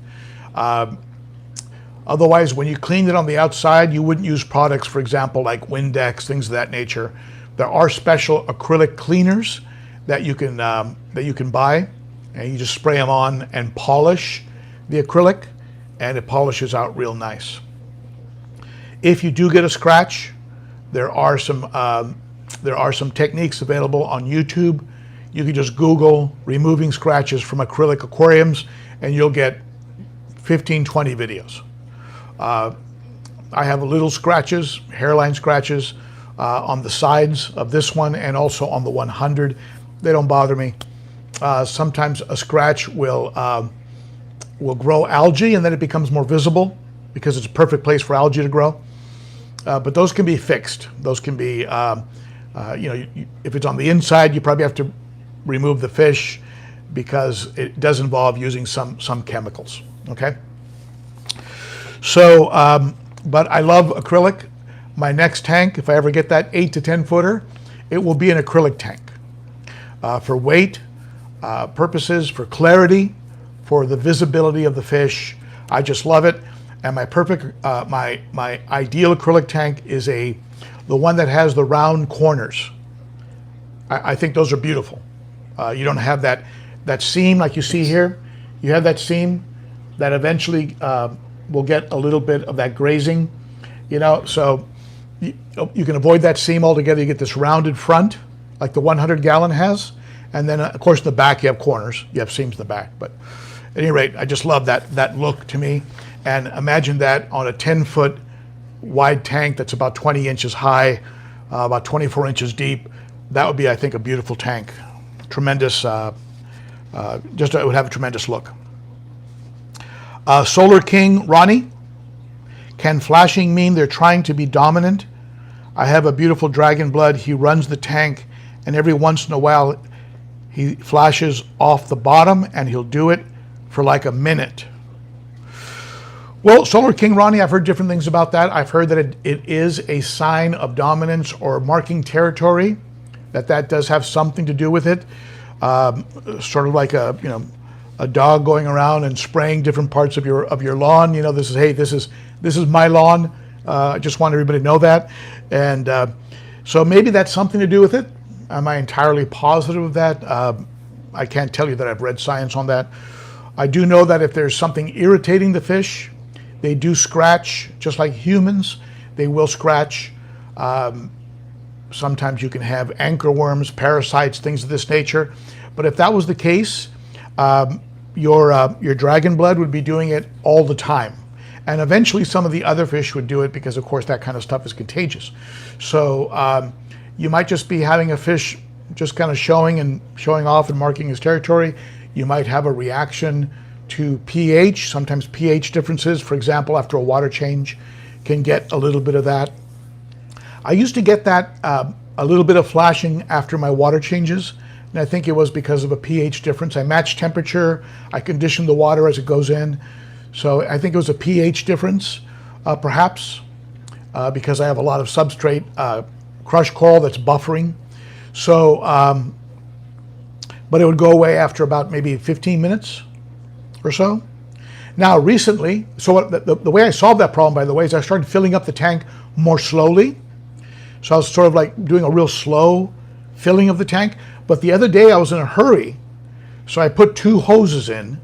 Otherwise, when you clean it on the outside, you wouldn't use products, for example, like Windex, things of that nature. There are special acrylic cleaners that you can buy, and you just spray them on and polish the acrylic, and it polishes out real nice. If you do get a scratch, there are some techniques available on YouTube. You can just Google removing scratches from acrylic aquariums, and you'll get 15, 20 videos. I have little scratches, hairline scratches, on the sides of this one and also on the 100. They don't bother me. Sometimes a scratch will grow algae, and then it becomes more visible because it's a perfect place for algae to grow. But those can be fixed. Those can be, if it's on the inside, you probably have to remove the fish because it does involve using some chemicals, okay? So, but I love acrylic. My next tank, if I ever get that 8 to 10 footer, it will be an acrylic tank. For weight purposes, for clarity, for the visibility of the fish. I just love it. And my perfect, my ideal acrylic tank is the one that has the round corners. I think those are beautiful. You don't have that seam like you see here. You have that seam that eventually will get a little bit of that grazing, you know, so you can avoid that seam altogether. You get this rounded front like the 100-gallon has, and then of course in the back you have corners, you have seams in the back. But at any rate, I just love that look to me. And imagine that on a 10-foot wide tank that's about 20 inches high, about 24 inches deep. That would be, I think, a beautiful tank. Tremendous, just it would have a tremendous look. Solar King Ronnie, can flashing mean they're trying to be dominant? I have a beautiful dragon blood. He runs the tank, and every once in a while he flashes off the bottom, and he'll do it for like a minute. Well, Solar King Ronnie, I've heard different things about that. I've heard that it is a sign of dominance or marking territory, that does have something to do with it. Sort of like a dog going around and spraying different parts of your lawn. You know, this is my lawn. I just want everybody to know that. And so maybe that's something to do with it. Am I entirely positive of that? I can't tell you that I've read science on that. I do know that if there's something irritating the fish, they do scratch, just like humans. They will scratch. Sometimes you can have anchor worms, parasites, things of this nature. But if that was the case, your dragon blood would be doing it all the time. And eventually some of the other fish would do it because, of course, that kind of stuff is contagious. So you might just be having a fish just kind of showing off and marking his territory. You might have a reaction to pH. Sometimes pH differences, for example, after a water change, can get a little bit of that. I used to get that a little bit of flashing after my water changes, and I think it was because of a pH difference. I matched temperature, I conditioned the water as it goes in, so I think it was a pH difference, perhaps, because I have a lot of substrate crushed coral that's buffering. So, but it would go away after about maybe 15 minutes or so. Now recently, so the way I solved that problem, by the way, is I started filling up the tank more slowly. So I was sort of like doing a real slow filling of the tank. But the other day I was in a hurry, so I put 2 hoses in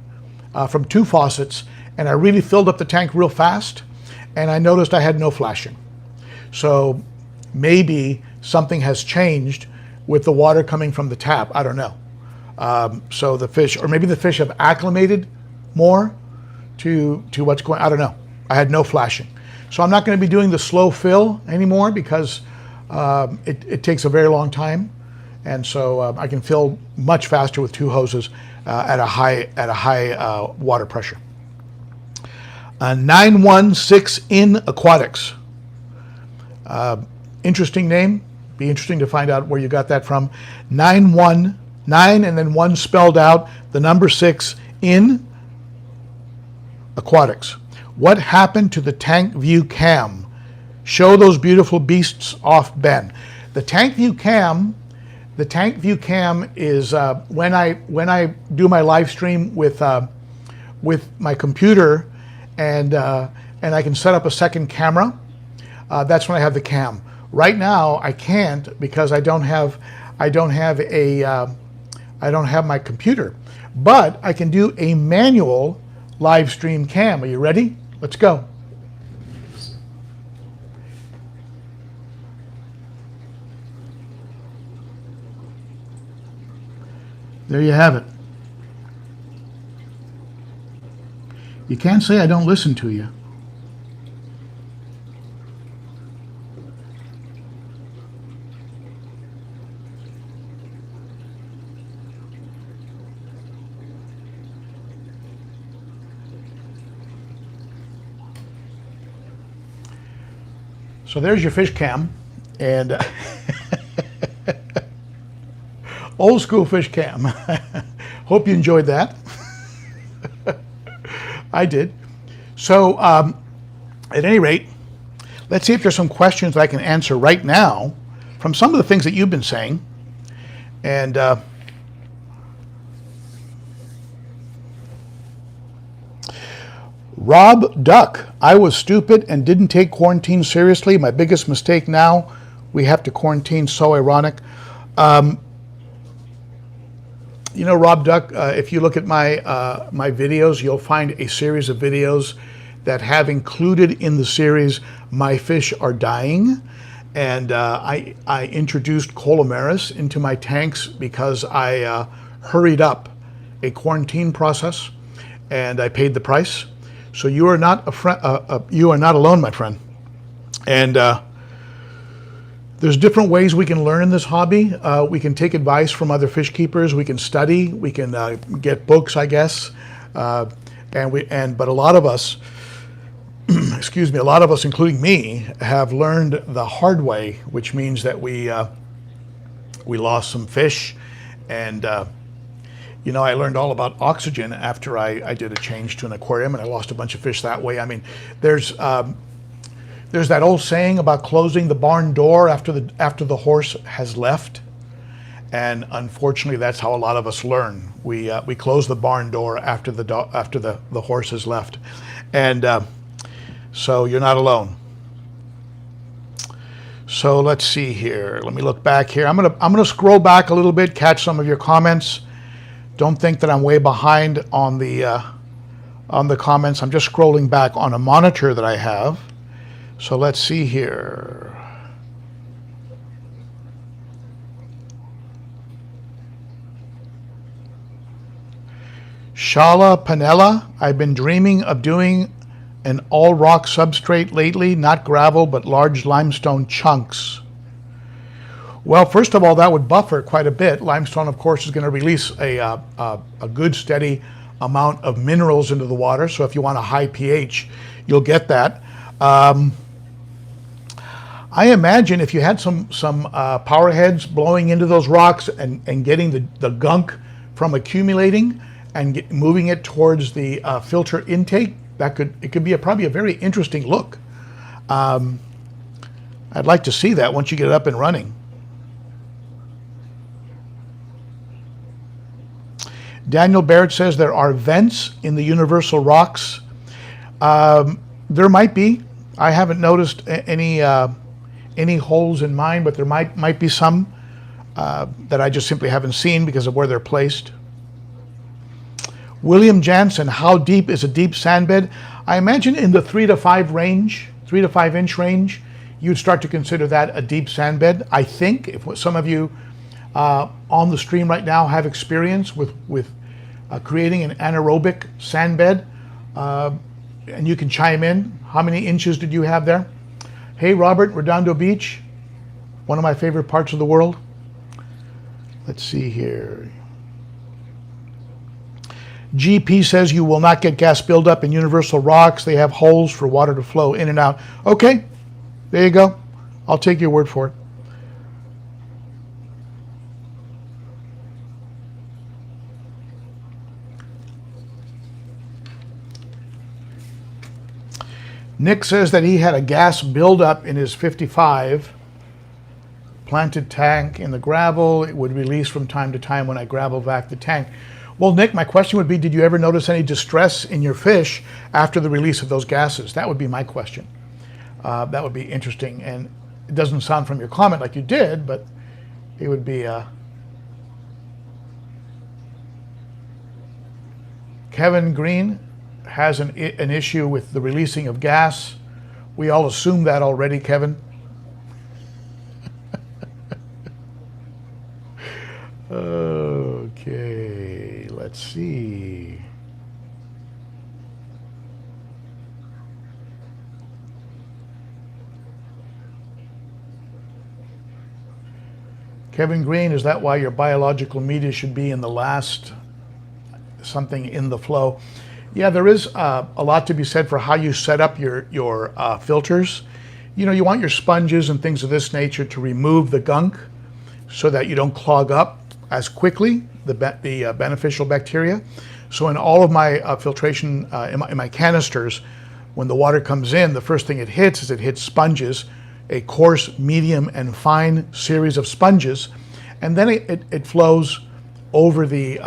from 2 faucets, and I really filled up the tank real fast, and I noticed I had no flashing. So maybe something has changed with the water coming from the tap. I don't know. So the fish, or maybe the fish have acclimated more to what's going on. I don't know. I had no flashing. So I'm not going to be doing the slow fill anymore because it takes a very long time. And so I can fill much faster with 2 hoses at a high water pressure. 916 in Aquatics. Interesting name. Be interesting to find out where you got that from. 919 and then 1 spelled out, the number 6 in Aquatics. What happened to the tank view cam? Show those beautiful beasts off, Ben. The tank view cam is when I do my live stream with my computer, and I can set up a second camera. That's when I have the cam. Right now I can't because I don't have my computer, but I can do a manual live stream cam. Are you ready? Let's go. There you have it. You can't say I don't listen to you. So there's your fish cam, and old school fish cam. Hope you enjoyed that. I did. So At any rate, let's see if there's some questions that I can answer right now from some of the things that you've been saying. And Rob Duck, I was stupid and didn't take quarantine seriously. My biggest mistake now, we have to quarantine. So ironic. You know, Rob Duck, if you look at my my videos, you'll find a series of videos that have included in the series, My Fish Are Dying. And I introduced Colomaris into my tanks because I hurried up a quarantine process, and I paid the price. So you are not you are not alone, my friend. And there's different ways we can learn in this hobby. We can take advice from other fish keepers. We can study. We can get books, I guess. But a lot of us, excuse me, a lot of us, including me, have learned the hard way, which means that we lost some fish. And you know, I learned all about oxygen after I did a change to an aquarium, and I lost a bunch of fish that way. I mean, there's that old saying about closing the barn door after the horse has left, and unfortunately, that's how a lot of us learn. We close the barn door after the horse has left, and so you're not alone. So let's see here. Let me look back here. I'm gonna scroll back a little bit, catch some of your comments. Don't think that I'm way behind on the comments. I'm just scrolling back on a monitor that I have. So let's see here. Shala Panella, I've been dreaming of doing an all rock substrate lately, not gravel, but large limestone chunks. Well, first of all, that would buffer quite a bit. Limestone, of course, is going to release a good steady amount of minerals into the water. So if you want a high pH, you'll get that. I imagine if you had some power heads blowing into those rocks and getting the gunk from accumulating and moving it towards the filter intake, it could be probably a very interesting look. I'd like to see that once you get it up and running. Daniel Barrett says there are vents in the universal rocks. There might be. I haven't noticed any holes in mine, but there might be some that I just simply haven't seen because of where they're placed. William Jansen, how deep is a deep sand bed? I imagine in the 3 to 5 inch range, you'd start to consider that a deep sand bed. I think if some of you on the stream right now have experience with creating an anaerobic sand bed, and you can chime in. How many inches did you have there? Hey, Robert, Redondo Beach, one of my favorite parts of the world. Let's see here. GP says you will not get gas buildup in universal rocks. They have holes for water to flow in and out. Okay, there you go. I'll take your word for it. Nick says that he had a gas buildup in his 55 planted tank in the gravel. It would release from time to time when I gravel vac the tank. Well, Nick, my question would be, did you ever notice any distress in your fish after the release of those gases? That would be my question. That would be interesting. And it doesn't sound from your comment like you did, but it would be... Kevin Green has an issue with the releasing of gas. We all assume that already, Kevin. Okay, let's see. Kevin Green, is that why your biological media should be in the last something in the flow? Yeah, there is a lot to be said for how you set up your filters. You know, you want your sponges and things of this nature to remove the gunk so that you don't clog up as quickly the beneficial bacteria. So in all of my filtration, in my canisters, when the water comes in, the first thing it hits is it hits sponges, a coarse, medium, and fine series of sponges, and then it flows over the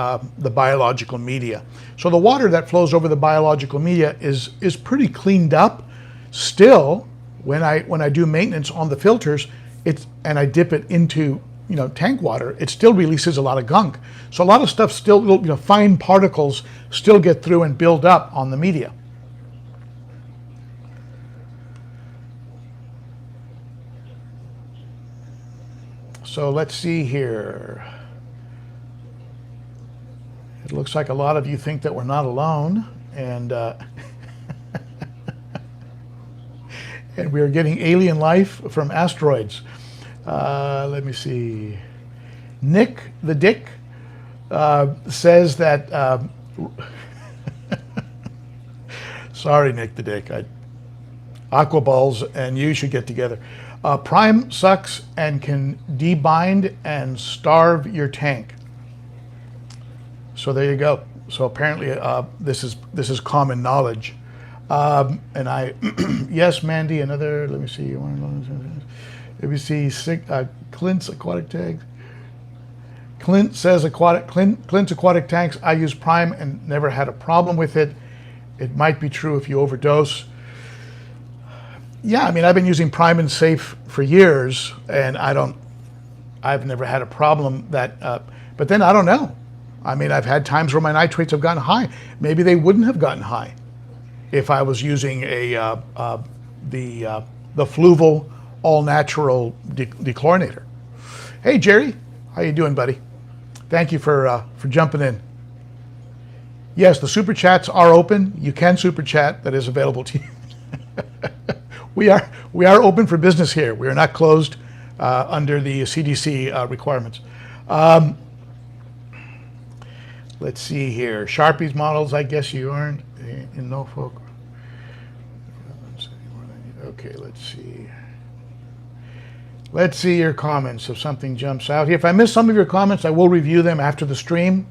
biological media. So the water that flows over the biological media is pretty cleaned up. Still, when I do maintenance on the filters, and I dip it into tank water, it still releases a lot of gunk. So a lot of stuff still, fine particles still get through and build up on the media. So let's see here. It looks like a lot of you think that we're not alone, and and we are getting alien life from asteroids. Let me see. Nick the Dick says that. Sorry, Nick the Dick. Aquaballs and you should get together. Prime sucks and can debind and starve your tank. So there you go. So apparently this is common knowledge. And I, yes, Mandy, another, let me see. Let me see, Clint's Aquatic Tanks. Clint says Clint's Aquatic Tanks, I use Prime and never had a problem with it. It might be true if you overdose. Yeah, I mean, I've been using Prime and Safe for years, and I've never had a problem that, but then I don't know. I mean, I've had times where my nitrates have gotten high. Maybe they wouldn't have gotten high if I was using the Fluval all-natural dechlorinator. Hey, Jerry, how you doing, buddy? Thank you for jumping in. Yes, the super chats are open. You can super chat. That is available to you. We are open for business here. We are not closed under the CDC requirements. Let's see here. Sharpies models, I guess you aren't in Norfolk. Okay, let's see. Let's see your comments if something jumps out here. If I miss some of your comments, I will review them after the stream,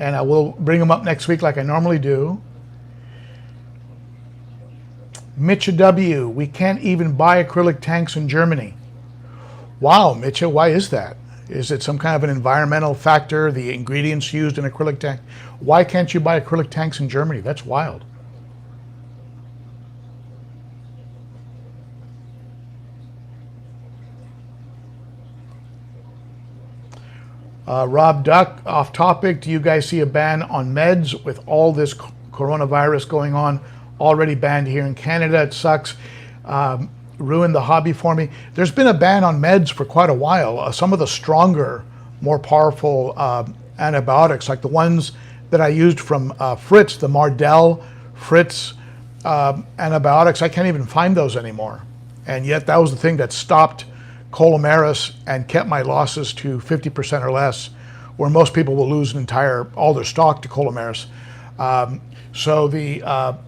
and I will bring them up next week like I normally do. Mitcha W, we can't even buy acrylic tanks in Germany. Wow, Mitcha, why is that? Is it some kind of an environmental factor, the ingredients used in acrylic tank? Why can't you buy acrylic tanks in Germany? That's wild. Rob Duck, off topic, do you guys see a ban on meds with all this coronavirus going on? Already banned here in Canada. It sucks. Ruined the hobby for me. There's been a ban on meds for quite a while. Some of the stronger, more powerful antibiotics, like the ones that I used from Fritz, the Mardel Fritz antibiotics, I can't even find those anymore. And yet that was the thing that stopped Colomaris and kept my losses to 50% or less, where most people will lose all their stock to Colomaris. So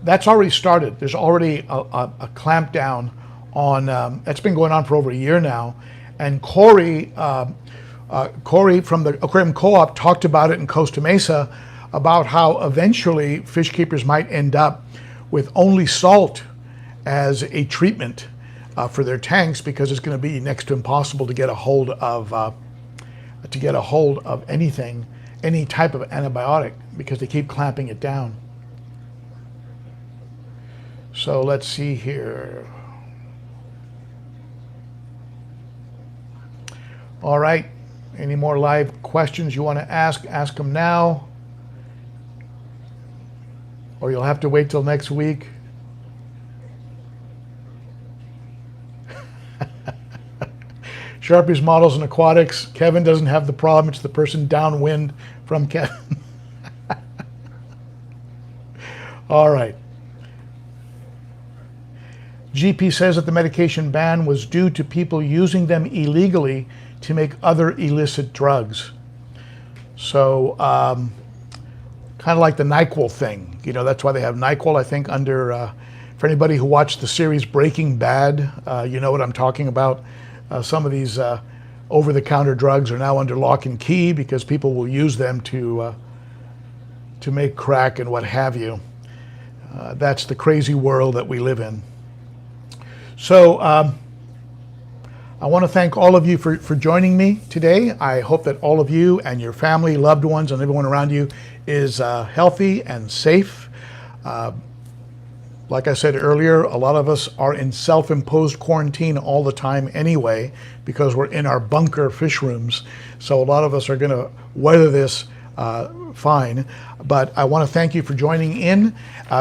that's already started. There's already a clamp down on, it's been going on for over a year now. And Corey from the Aquarium Co-op talked about it in Costa Mesa, about how eventually fish keepers might end up with only salt as a treatment for their tanks, because it's going to be next to impossible to get a hold of anything, any type of antibiotic, because they keep clamping it down. So let's see here. All right, any more live questions you want to ask them now, or you'll have to wait till next week. Sharpies models and aquatics. Kevin doesn't have the problem. It's the person downwind from Kevin. All right. GP says that the medication ban was due to people using them illegally to make other illicit drugs. So kind of like the NyQuil thing. That's why they have NyQuil, I think, under, for anybody who watched the series Breaking Bad, you know what I'm talking about. Some of these over-the-counter drugs are now under lock and key because people will use them to make crack and what have you. That's the crazy world that we live in. So I want to thank all of you for joining me today. I hope that all of you and your family, loved ones, and everyone around you is healthy and safe. Like I said earlier, a lot of us are in self-imposed quarantine all the time anyway, because we're in our bunker fish rooms. So a lot of us are going to weather this fine. But I want to thank you for joining in.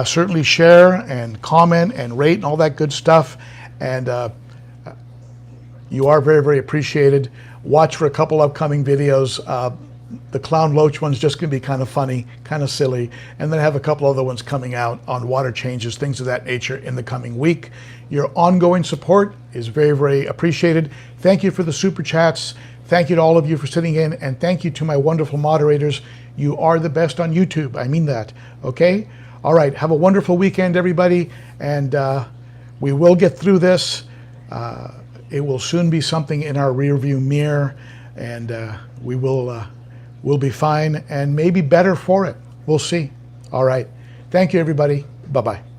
Certainly share and comment and rate and all that good stuff. And you are very, very appreciated. Watch for a couple upcoming videos. The clown loach one's just going to be kind of funny, kind of silly, and then I have a couple other ones coming out on water changes, things of that nature in the coming week. Your ongoing support is very, very appreciated. Thank you for the super chats. Thank you to all of you for sitting in, and thank you to my wonderful moderators. You are the best on YouTube. I mean that. Okay? All right. Have a wonderful weekend, everybody, and we will get through this. It will soon be something in our rearview mirror, and we'll be fine and maybe better for it. We'll see. All right. Thank you, everybody. Bye-bye.